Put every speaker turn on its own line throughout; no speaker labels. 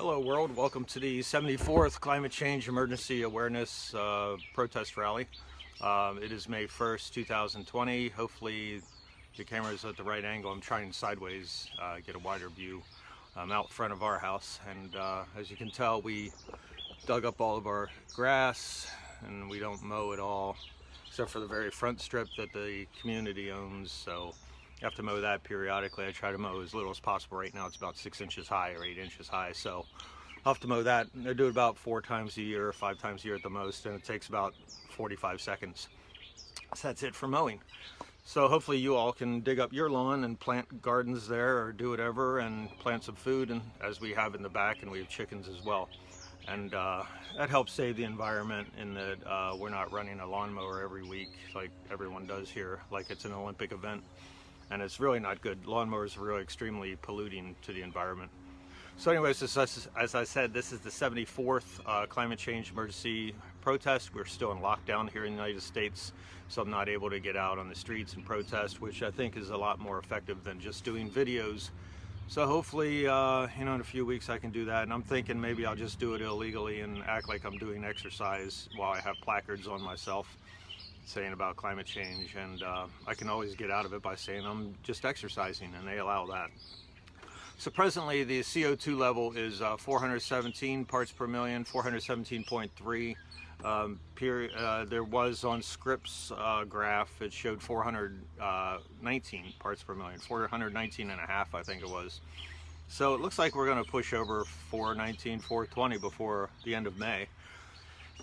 Hello world, welcome to the 74th Climate Change Emergency Awareness Protest Rally. It is May 1st, 2020. Hopefully the camera is at the right angle. I'm trying sideways, get a wider view. I'm out front of our house, and as you can tell, we dug up all of our grass and we don't mow at all, except for the very front strip that the community owns. So you have to mow that periodically. I try to mow as little as possible. Right now it's about 6 inches high or 8 inches high, so I'll have to mow that. I do it about 4 times a year, 5 times a year at the most, and it takes about 45 seconds. So that's it for mowing. So hopefully you all can dig up your lawn and plant gardens there, or do whatever, and plant some food, and as we have in the back, and we have chickens as well. And that helps save the environment in that we're not running a lawnmower every week like everyone does here, like it's an Olympic event. And it's really not good. Lawnmowers are really extremely polluting to the environment. So anyways, as I said, this is the 74th climate change emergency protest. We're still in lockdown here in the United States, so I'm not able to get out on the streets and protest, which I think is a lot more effective than just doing videos. So hopefully, in a few weeks I can do that. And I'm thinking maybe I'll just do it illegally and act like I'm doing exercise while I have placards on myself saying about climate change, and I can always get out of it by saying I'm just exercising, and they allow that. So presently the CO2 level is 417 parts per million, 417.3. There was on Scripps graph, it showed 419 parts per million, 419 and a half I think it was. So it looks like we're going to push over 419, 420 before the end of May.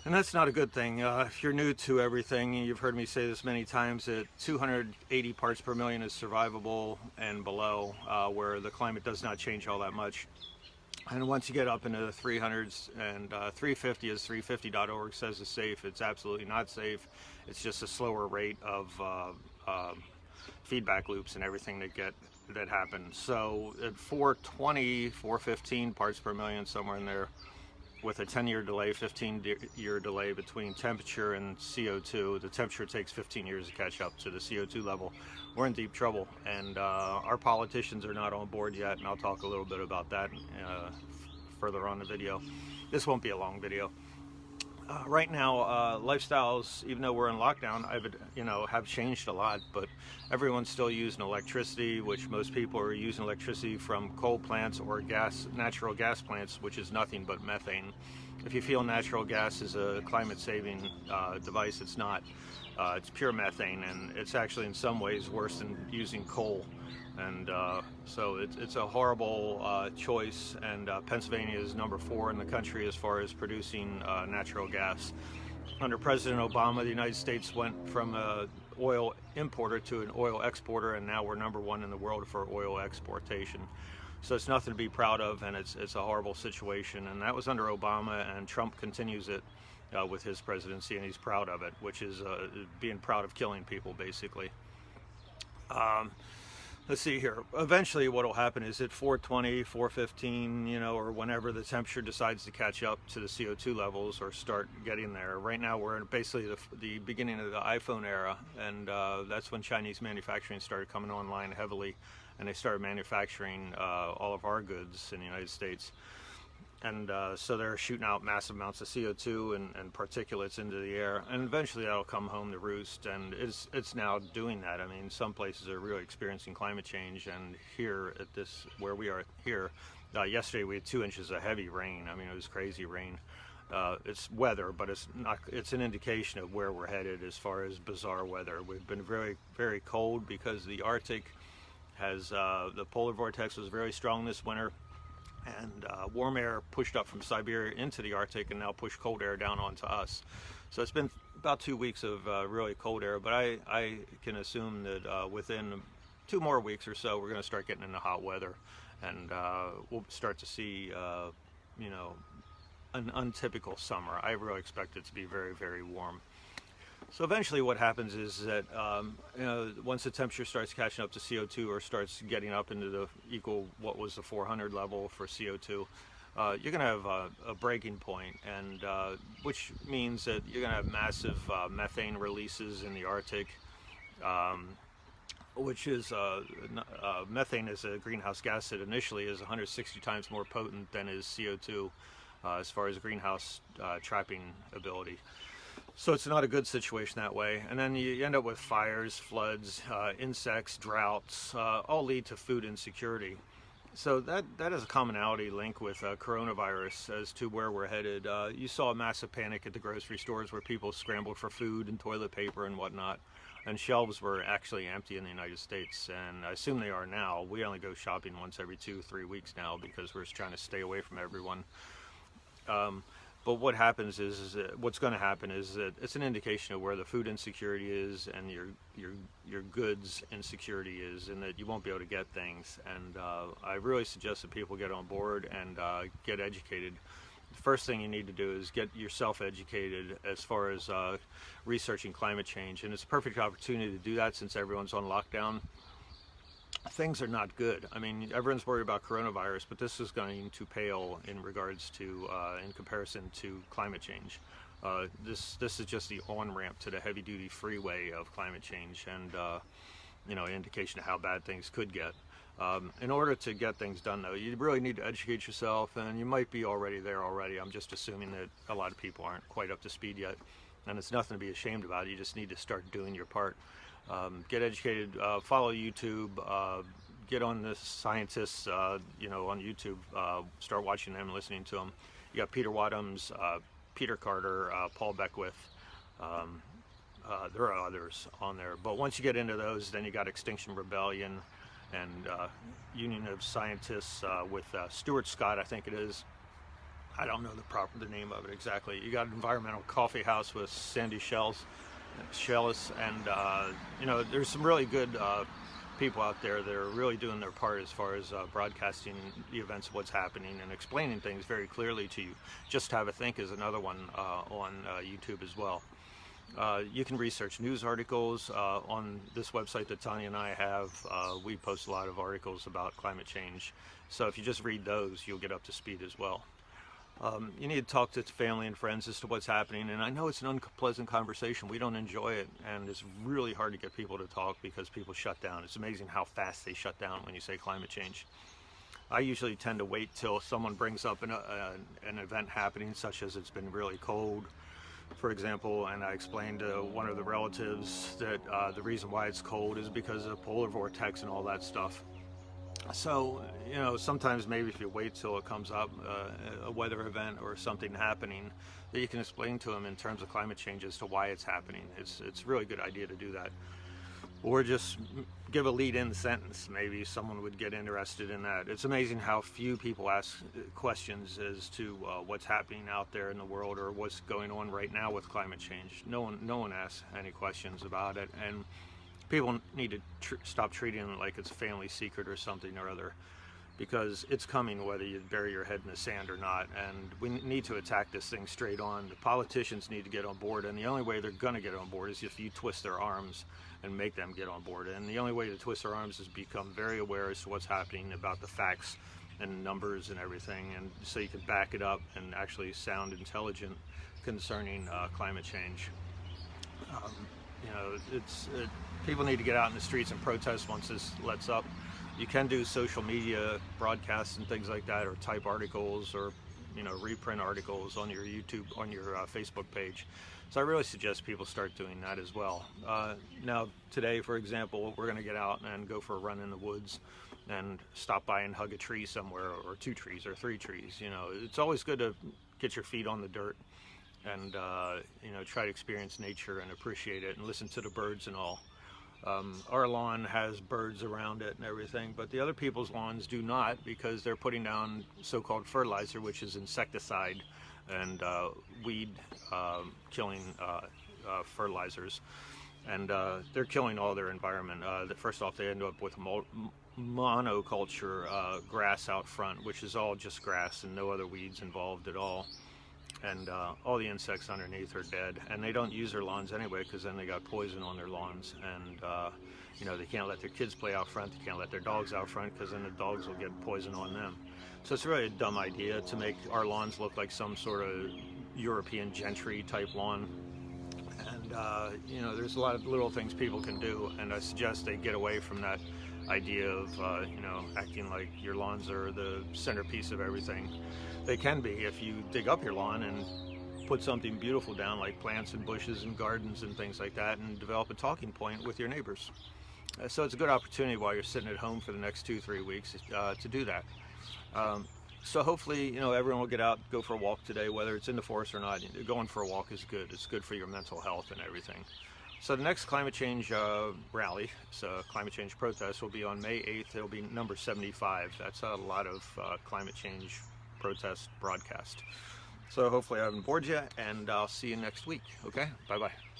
And that's not a good thing. If you're new to everything, you've heard me say this many times, that 280 parts per million is survivable and below, where the climate does not change all that much. And once you get up into the 300s, and 350, as 350.org says, is safe, it's absolutely not safe. It's just a slower rate of feedback loops and everything that happens. So at 420, 415 parts per million, somewhere in there, with a 10-year delay, 15-year delay between temperature and CO2. The temperature takes 15 years to catch up to the CO2 level. We're in deep trouble, and our politicians are not on board yet, and I'll talk a little bit about that further on the video. This won't be a long video. Right now, lifestyles, even though we're in lockdown, have changed a lot, but everyone's still using electricity, which most people are using electricity from coal plants or natural gas plants, which is nothing but methane. If you feel natural gas is a climate-saving device, it's not. It's pure methane, and it's actually in some ways worse than using coal. And so it's a horrible choice, and Pennsylvania is number 4 in the country as far as producing natural gas. Under President Obama, the United States went from an oil importer to an oil exporter, and now we're number 1 in the world for oil exportation. So it's nothing to be proud of, and it's a horrible situation. And that was under Obama, and Trump continues it with his presidency, and he's proud of it, which is being proud of killing people, basically. Let's see here. Eventually what will happen is at 420, 415, or whenever the temperature decides to catch up to the CO2 levels or start getting there. Right now we're in basically the beginning of the iPhone era, and that's when Chinese manufacturing started coming online heavily, and they started manufacturing all of our goods in the United States. And so they're shooting out massive amounts of CO2 and particulates into the air, and eventually that'll come home to roost, and it's now doing that. I mean, some places are really experiencing climate change, and here at where we are here, yesterday we had 2 inches of heavy rain. I mean, it was crazy rain. It's weather, but it's an indication of where we're headed as far as bizarre weather. We've been very, very cold because the Arctic has, the polar vortex was very strong this winter, and warm air pushed up from Siberia into the Arctic and now pushed cold air down onto us. So it's been about 2 weeks of really cold air, but I can assume that within 2 more weeks or so we're going to start getting into hot weather, and we'll start to see an untypical summer. I really expect it to be very, very warm. So eventually what happens is that once the temperature starts catching up to CO2, or starts getting up into what was the 400 level for CO2, you're going to have a breaking point, and which means that you're going to have massive methane releases in the Arctic. which is methane as a greenhouse gas that initially is 160 times more potent than is CO2 as far as greenhouse trapping ability. So it's not a good situation that way. And then you end up with fires, floods, insects, droughts, all lead to food insecurity. So that is a commonality link with coronavirus as to where we're headed. You saw a massive panic at the grocery stores where people scrambled for food and toilet paper and whatnot. And shelves were actually empty in the United States, and I assume they are now. We only go shopping once every 2-3 weeks now because we're trying to stay away from everyone. But what happens is that what's going to happen is that it's an indication of where the food insecurity is and your goods insecurity is, and that you won't be able to get things. And I really suggest that people get on board and get educated. The first thing you need to do is get yourself educated as far as researching climate change, and it's a perfect opportunity to do that since everyone's on lockdown. Things are not good. I mean, everyone's worried about coronavirus, but this is going to pale in regards to, in comparison to climate change. This is just the on-ramp to the heavy-duty freeway of climate change, and you know, an indication of how bad things could get. In order to get things done, though, you really need to educate yourself, and you might be already there already. I'm just assuming that a lot of people aren't quite up to speed yet, and it's nothing to be ashamed about. You just need to start doing your part. Get educated, follow YouTube, get on the scientists, you know, on YouTube, start watching them, listening to them. You got Peter Wadhams, Peter Carter, Paul Beckwith. There are others on there, but once you get into those, then you got Extinction Rebellion and Union of Scientists with Stuart Scott, I think it is. I don't know the name of it exactly. You got Environmental Coffee House with Sandy Shellis, and you know, there's some really good people out there that are really doing their part as far as broadcasting the events of what's happening and explaining things very clearly to you. Just Have a Think is another one on YouTube as well. You can research news articles on this website that Tanya and I have. We post a lot of articles about climate change, so if you just read those, you'll get up to speed as well. You need to talk to family and friends as to what's happening, and I know it's an unpleasant conversation. We don't enjoy it, and it's really hard to get people to talk because people shut down. It's amazing how fast they shut down when you say climate change. I usually tend to wait till someone brings up an event happening, such as it's been really cold, for example, and I explained to one of the relatives that the reason why it's cold is because of polar vortex and all that stuff. So, you know, sometimes maybe if you wait till it comes up, a weather event or something happening, that you can explain to them in terms of climate change as to why it's happening. It's a really good idea to do that. Or just give a lead-in sentence. Maybe someone would get interested in that. It's amazing how few people ask questions as to what's happening out there in the world or what's going on right now with climate change. No one asks any questions about it, and people need to stop treating it like it's a family secret or something or other, because it's coming whether you bury your head in the sand or not, and we need to attack this thing straight on. The politicians need to get on board, and the only way they're going to get on board is if you twist their arms and make them get on board. And the only way to twist their arms is become very aware as to what's happening about the facts and numbers and everything, and so you can back it up and actually sound intelligent concerning climate change. You know, people need to get out in the streets and protest once this lets up. You can do social media broadcasts and things like that, or type articles, or, you know, reprint articles on your YouTube, on your Facebook page. So I really suggest people start doing that as well. Now, today, for example, we're going to get out and go for a run in the woods and stop by and hug a tree somewhere, or 2 trees or 3 trees. You know, it's always good to get your feet on the dirt and you know, try to experience nature and appreciate it and listen to the birds and all. Our lawn has birds around it and everything, but the other people's lawns do not, because they're putting down so-called fertilizer, which is insecticide and weed killing fertilizers, and they're killing all their environment. First off, they end up with monoculture grass out front, which is all just grass and no other weeds involved at all. And all the insects underneath are dead, and they don't use their lawns anyway, because then they got poison on their lawns, and you know, they can't let their kids play out front, they can't let their dogs out front, because then the dogs will get poison on them. So it's really a dumb idea to make our lawns look like some sort of European gentry type lawn, and you know, there's a lot of little things people can do, and I suggest they get away from that idea of, you know, acting like your lawns are the centerpiece of everything. They can be if you dig up your lawn and put something beautiful down, like plants and bushes and gardens and things like that, and develop a talking point with your neighbors. So it's a good opportunity while you're sitting at home for the next 2-3 weeks to do that. So hopefully, you know, everyone will get out, go for a walk today, whether it's in the forest or not. Going for a walk is good. It's good for your mental health and everything. So the next climate change rally, so climate change protest, will be on May 8th. It'll be number 75. That's a lot of climate change protest broadcast. So hopefully I haven't bored you, and I'll see you next week. Okay, bye-bye.